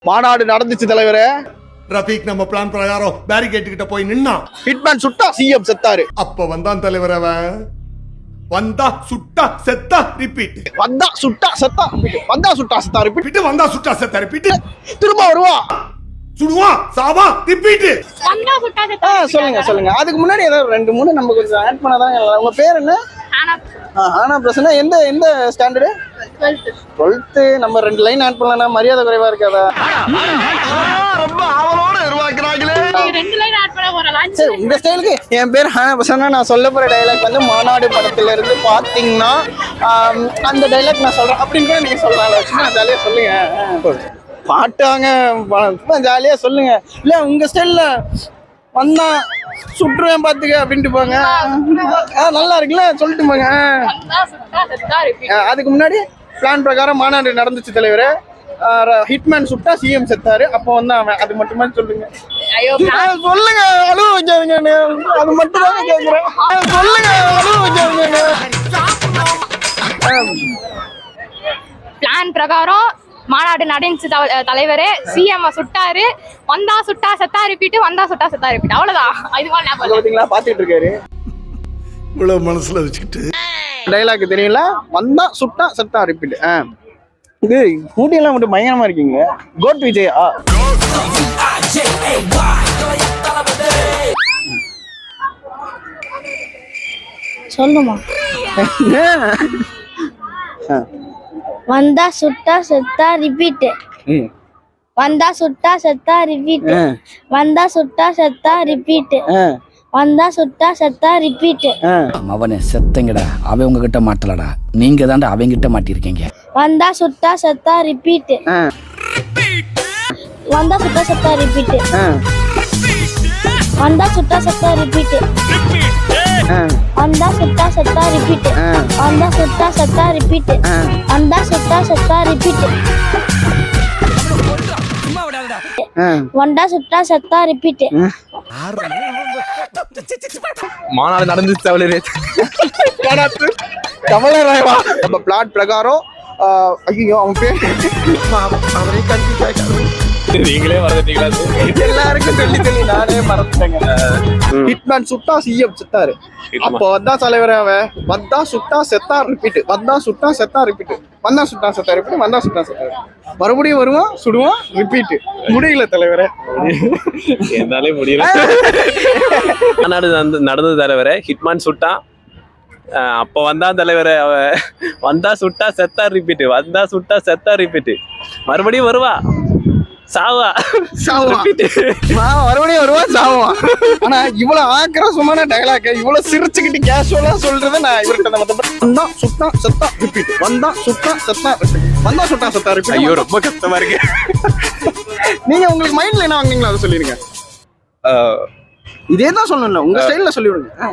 மாநாடு நடந்துச்சு தலைவரே. ரஃபீக் நம்ம பிளான் பிரகாரம் பேரிகேட் கிட்ட போய் நின்னா. ஹிட்மேன் சுட்டா சிஎம் செத்தாரு. அப்ப வந்தான் தலைவர் அவன். வந்தா சுட்டா செத்தா ரிப்பீட். வந்தா சுட்டா செத்தா ரிப்பீட். வந்தா சுட்டா செத்தா ரிப்பீட். வந்தா சுட்டா செத்தா ரிப்பீட். திரும்ப வருவா. சுடுவா சாவா ரிப்பீட். வந்தா சுட்டா செத்தா. சொல்லுங்க சொல்லுங்க. அதுக்கு முன்னாடி ஏதாவது 2-3 நம்ம கொஞ்சம் ஆட் பண்ணாதான். உங்க பேர் என்ன? ஆனா பிரச்சனை. எந்த ஸ்டாண்டர்டு? 12th. நம்ம 2 லைன் ஆட் பண்ணலாம். மரியாதை குறைவா இருக்காதா? ரொம்ப ஆவலோட உருவாக்குறாங்களே. 2 லைன் ஆட் பண்ண போறலாம். சரி, உங்க ஸ்டைலுக்கு என் பேர் ஹானா பிரசன்னா. நான் சொல்ல போற டைலாக் வந்து மாநாடு படத்துல இருந்து பாத்தீங்கன்னா அந்த டைலாக் நான் சொல்றேன் அப்படின்னு கூட நீங்க சொல்லலாம். ஜாலியா சொல்லுங்க. பாட்டாங்க ஜாலியா சொல்லுங்க. இல்ல உங்க ஸ்டைல்ல வந்தா சுற்றுவேன் பாத்துக்க அப்படின்ட்டு போங்க. நல்லா இருக்குல்ல சொல்லிட்டு போங்க. அதுக்கு முன்னாடி பிளான் பிரகாரம் மாநாடு நடந்துச்சு தலைவரே. ஹிட்மேன் சுட்டா சிஎம் செத்தாரு. அப்போ வந்து அவன் அது மட்டுமே சொல்லுங்க. சொல்லுங்க அழுவ வைக்காதுங்க. அது மட்டும் தான் கேட்கிறேன். சொல்லுங்க அழுவ வைக்காதுங்க. பிளான் பிரகாரம் மாநாடு நடந்துச்சு தலைவரே. சிஎம் சுட்டாரு. வந்தா சுட்டா செத்தா ரிப்பீட். வந்தா சுட்டா செத்தா ரிப்பீட். அவ்வளவுதான். இது மாதிரி ஞாபகம் பாத்தீங்களா? பாத்துட்டு இருக்காரு. இவ்வளவு மனசுல வச்சுக்கிட்டு டைலாக் தெரியல. வந்தா சுட்டா செத்தா ரிப்பீட். இது ஊட்டியெல்லாம் மட்டும் பயங்கரமா இருக்கீங்க. கோட் விஜயா? சொல்லுமா. வந்தா சுட்டா செத்தா ரிப்பீட். வந்தா சுட்டா செத்தா ரிப்பீட். வந்தா சுட்டா செத்தா ரிப்பீட். வந்தா சுட்டா செத்தா ரிப்பீட். அவனே செத்தங்கடா. அவன் உங்ககிட்ட மாட்டலடா. நீங்க தான்டா அவங்கிட்ட மாட்டிருக்கீங்க. வந்தா சுட்டா செத்தா ரிப்பீட். வந்தா சுட்டா செத்தா ரிப்பீட். வந்தா சுட்டா செத்தா ரிப்பீட். வந்தா சுட்டா செத்தா ரிப்பீட். வந்தா சுட்டா செத்தா ரிப்பீட். வந்தா சுட்டா செத்தா ரிப்பீட். வந்தா சுட்டா செத்தா ரிப்பீட். மாநாடு நடந்துச்சு தலைவரே. கமலராயவா? நம்ம பிளாட் பிரகாரம் ஐயோ அவன் பேர் அவரே கன்ஃபியூஸ் ஆயிட்டாரு. நீங்களே மறந்துட்டீங்களா? எல்லாருக்கும் சொல்லி நானே மறந்துட்டேங்க. ஹிட்மேன் சுட்டா சிஎம் செத்தாரு. அப்போ வந்தா தலைவரே அவன். வந்தா சுட்டா செத்தா ரிப்பீட். வந்தா சுட்டா செத்தா ரிப்பீட். வந்தா சுட்டா செத்தா ரிப்பீட். வந்தா சுட்டா செத்தா மறுபடியும் வருவான் சுடுவான் ரிப்பீட். முடியல தலைவரே. என்னாலே முடியல. மாநாடு நடந்தது தலைவரே. ஹிட்மேன் சுட்டா. அப்ப வந்தான் தலைவரே அவ. வந்தா சுட்டா செத்தா ரிப்பீட். வந்தா சுட்டா செத்தா ரிப்பீட். மறுபடியும் வருவா சாவா மறுபடியும் வருவா சாவா. ஆனா இவ்வளவு ஆக்ரோஷமான டைலாக் இவ்வளவு சிரிச்சுக்கிட்டு கேஷுவலா சொல்றத நான் இவர்கிட்ட வந்தா சுட்டா செத்தா ரிப்பீட். வந்தா சுட்டா செத்தா ரிப்பீட். வந்தா சுட்டா செத்தா ரிப்பீட். ஐயோ ரொம்ப கஷ்டமா இருக்கு. நீங்க உங்களுக்கு மைண்ட்ல என்ன வாங்குனீங்களோ அதை சொல்லிருங்க. இதே தான் சொல்லணும். உங்க ஸ்டைல்ல சொல்லிவிடுங்க.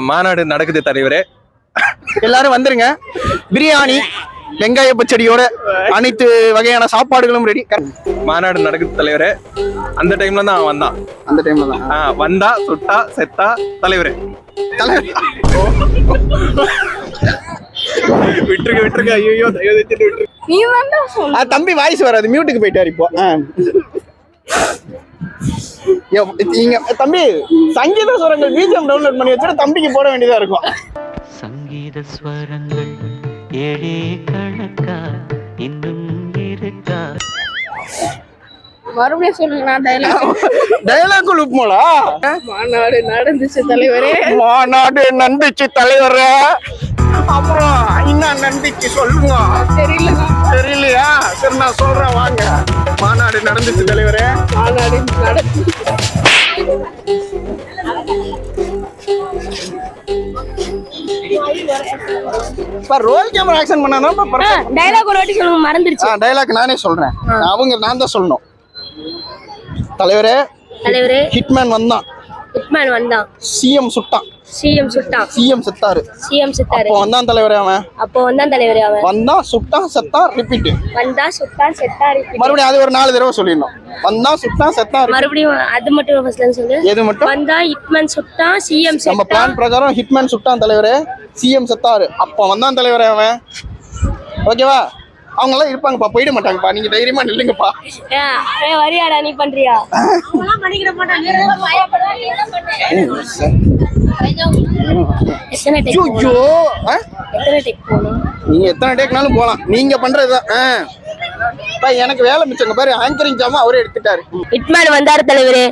மாநாடு நடக்குது தலைவரே. எல்லாரும் வந்துருங்க. பிரியாணி வெங்காய பச்சடியோட அனைத்து வகையான சாப்பாடுகளும் ரெடி. மாநாடு நடக்குது தலைவரே. அந்த டைம்ல தான் அவன் வந்தான். அந்த டைம்ல தான் வந்தா சுட்டா செத்தா தலைவரே. விட்டுருங்க. ஐயோ தம்பி வாய்ஸ் வராது. மியூட்டுக்கு போயிட்டாரு இப்போ. தம்பி சங்கீத ஸ்வரங்கள் பிஜிஎம் டவுன்லோட் பண்ணி வச்சுட்டு தம்பிக்கு போட வேண்டியதா இருக்கும். சங்கீத ஸ்வரங்கள் ஏழே கணக்கா இன்னும் இருக்கா. மறுபடியும் சொல்லுங்க. டயலாக் லூப்மோலா? மாநாடு நடந்துச்சு தலைவரே. மாநாடு நடந்துச்சு தலைவரே. அப்புறம் என்ன நம்பிக்கை சொல்லுங்க. தெரியலையா? சரி நான் சொல்றேன் வாங்க. மாநாடு நடந்துச்சு தலைவரே. மாநாடு நடந்து ரோல் கேமரா ஆக்ஷன் பண்ணாதான் டைலாக் ஒரு வாட்டி சொல்லுங்க. மறந்துருச்சு. டைலாக் நானே சொல்றேன். நான் தான் சொல்லணும். தலைவரே ஹிட்மேன் வந்தான். ஹிட்மேன் வந்தான். சிஎம் சுட்டான். சிஎம் சுட்டான். சிஎம் செத்தாரு. சிஎம் செத்தாரு. அப்போ வந்தான் தலைவரே அவன். அப்போ வந்தான் தலைவரே அவன். வந்தா சுட்டா செத்தா ரிப்பீட். வந்தா சுட்டா செத்தா ரிப்பீட். மறுபடியும் அது ஒரு 4 தடவை சொல்லிடணும். வந்தா சுட்டா செத்தா மறுபடியும் அது மட்டும் ஃபர்ஸ்ட்ல சொல்லு. எது மட்டும்? வந்தா ஹிட்மேன் சுட்டா சிஎம் செத்தா. நம்ம பிளான் பிரகாரம் ஹிட்மேன் சுட்டான் தலைவரே. சிஎம் செத்தாரு. அப்போ வந்தான் தலைவரே அவன். ஓகேவா? அவங்க எல்லாம் இருப்பாங்கப்பா, போயிட மாட்டாங்கப்பா, நீங்க தைரியமா நில்லுங்கப்பா. வரியாடா நீ பண்றியா? எத்தனை டேக் ஐயோ, எத்தனை டேக் போகணும்? நீங்க எத்தனை டேக்னாலும் போலாம், நீங்க பண்றதுதான். எனக்கு வேலை மிச்சங்க பாரு, ஆங்கரிங் ஜாமா அவரே எடுத்துட்டாரு. ஹிட்மேன் வந்தாரு தலைவரே.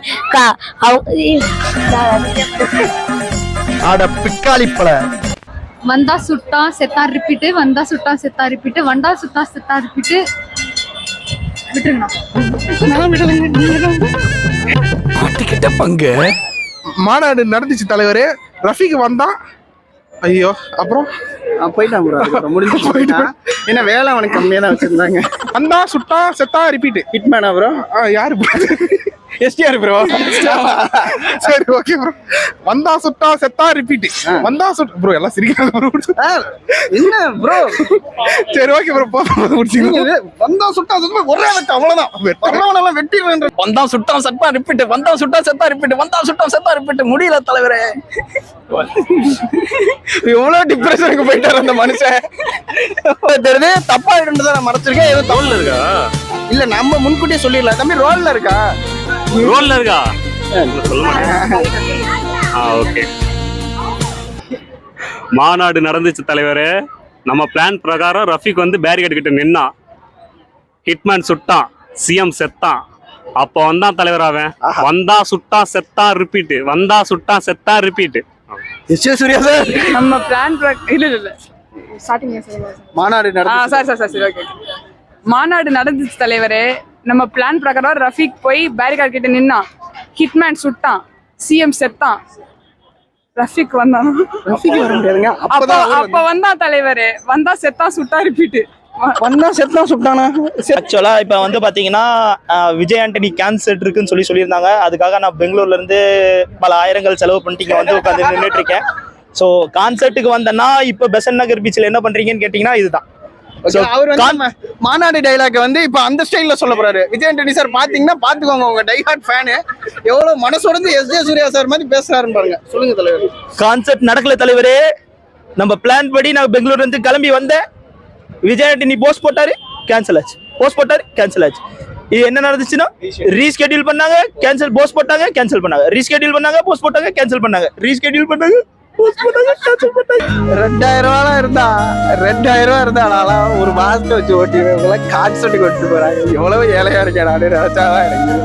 ஆட பிக்காளிப்பல. வந்தா சுட்டா செத்தா ரிப்பீட்டு, வந்தா சுட்டா செத்தா ரிப்பீட்டு, வந்தா சுட்டா செத்தா ரிப்பீட்டு. மாட்டிக்கிட்ட பங்கு. மாநாடு நடந்துச்சு தலைவரே. ரஃபீக் வந்தா. ஐயோ, அப்புறம் போயிட்டான் bro, அதுக்கப்புறம் முடிஞ்சு போயிட்டான். ஏன்னா வேலை அவனுக்கு கம்மியா தான் வச்சிருந்தாங்க. வந்தா சுட்டா செத்தா ரிப்பீட். ஹிட்மேனா ப்ரோ? யாரு எஸ்டிஆர் ப்ரோ. சரி, ஓகே ப்ரோ. வந்தா சுட்டா செத்தா ரிப்பீட். வந்தா சுட்டா ப்ரோ, எல்லாம் சிரிக்காத ப்ரோ. என்ன ப்ரோ? சரி, ஓகே ப்ரோ, முடிச்சுங்க. வந்தா சுட்டா சுத்தமா ஒரே வெட்டு, அவ்வளவுதான். வெட்டவனெல்லாம் வெட்டிடுவேன். வந்தா சுட்டான் செத்தா ரிப்பீட், வந்தா சுட்டா செத்தா ரிப்பீட், வந்தா சுட்டான் செத்தா ரிப்பீட். முடியல தலைவரே. எவ்வளவு டிப்ரெஷனுக்கு போயிட்டாரு அந்த மனுஷன். தெரியுது, தப்பா இருந்ததை நான் மறைச்சிருக்கேன். ஏதோ தவறுல இருக்கா? இல்ல, நம்ம முன்கூட்டியே சொல்லிடலாம். தம்பி ரோல்ல இருக்கா? ரோல்ல இருக்கா? சொல்ல மாட்டேன். ஓகே. மாநாடு நடந்துச்சு தலைவரே. நம்ம பிளான் பிரகாரம் ரஃபீக் வந்து பேரிகேட் கிட்ட நின்னா. ஹிட்மேன் சுட்டான், சிஎம் செத்தான். அப்போ வந்தான் தலைவர் அவன். வந்தா சுட்டா செத்தா ரிப்பீட், வந்தா சுட்டா செத்தா ரிப்பீட். சூர்யா சார், நம்ம பிளான் இல்ல ஸ்டார்டிங் மாநாடு நடந்துச்சு. சரி ஓகே. மாநாடு நடந்துச்சு தலைவரே. நம்ம பிளான் பிரகாரம் ரஃபீக் போய் பேரிகார்ட் கிட்ட நின்னா. ஹிட்மேன் சுட்டான், சிஎம் செத்தான். ரஃபீக் வந்தான். ரஃபீக் வர முடியாதுங்க. அப்ப வந்தான் தலைவரே. வந்தா செத்தா சுட்டா ரிப்பீட். வந்தா செத்தா சுட்டானா? ஆக்சுவலா இப்ப வந்து பாத்தீங்கன்னா விஜய் ஆண்டனி கேன்சர் இருக்குன்னு சொல்லியிருந்தாங்க. அதுக்காக நான் பெங்களூர்ல இருந்து பல ஆயிரங்கள் செலவு பண்ணிட்டு இங்க வந்து உட்காந்து நின்றுட்டு இருக்கேன். ஸோ கான்சர்ட்டுக்கு வந்தேன்னா இப்ப பெசன்ட் நகர் பீச்சில் என்ன பண்றீங்கன்னு கேட்டீங்கன்னா இதுதான். அவர் வந்து மாநாடு டைலாக் வந்து இப்ப அந்த ஸ்டைல்ல சொல்ல போறாரு. விஜய் ஆண்டனி சார் பாத்தீங்கன்னா பாத்துக்கோங்க, உங்க டைஹார்ட் ஃபேனு எவ்வளவு மனசோடந்து எஸ்ஜே சூர்யா சார் மாதிரி பேசுறாருன்னு பாருங்க. சொல்லுங்க தலைவர். கான்சர்ட் நடக்கல தலைவரே. நம்ம பிளான் படி நான் பெங்களூர்ல இருந்து கிளம்பி வந்தேன். விஜய் ஆண்டனி போஸ்ட் போட்டாரு, கேன்சல் ஆச்சு. போஸ்ட் போட்டாரு, கேன்சல் ஆச்சு. இது என்ன நடந்துச்சுன்னா ரீஸ்கெடியூல் பண்ணாங்க, கேன்சல். போஸ்ட் போட்டாங்க, கேன்சல் பண்ணாங்க. ரீஸ்கெடியூல் பண்ணாங்க, போஸ்ட் போட்டாங்க, கேன்சல் பண்ணாங்க. ரீஸ்கெடியூல் பண்ணாங்க, போஸ்ட் போட்டாங்க, கேன்சல் பண்ணாங்க. 2000 இருந்தா 2000 இருந்தா நான்லாம் ஒரு மாசத்தை வச்சு ஓட்டிடுவேன். கான்சர்ட்டுக்கு ஓட்டு போறாங்க. எவ்வளவு ஏழையா இருக்கேன் நானு. ராஜாவா இருக்கு.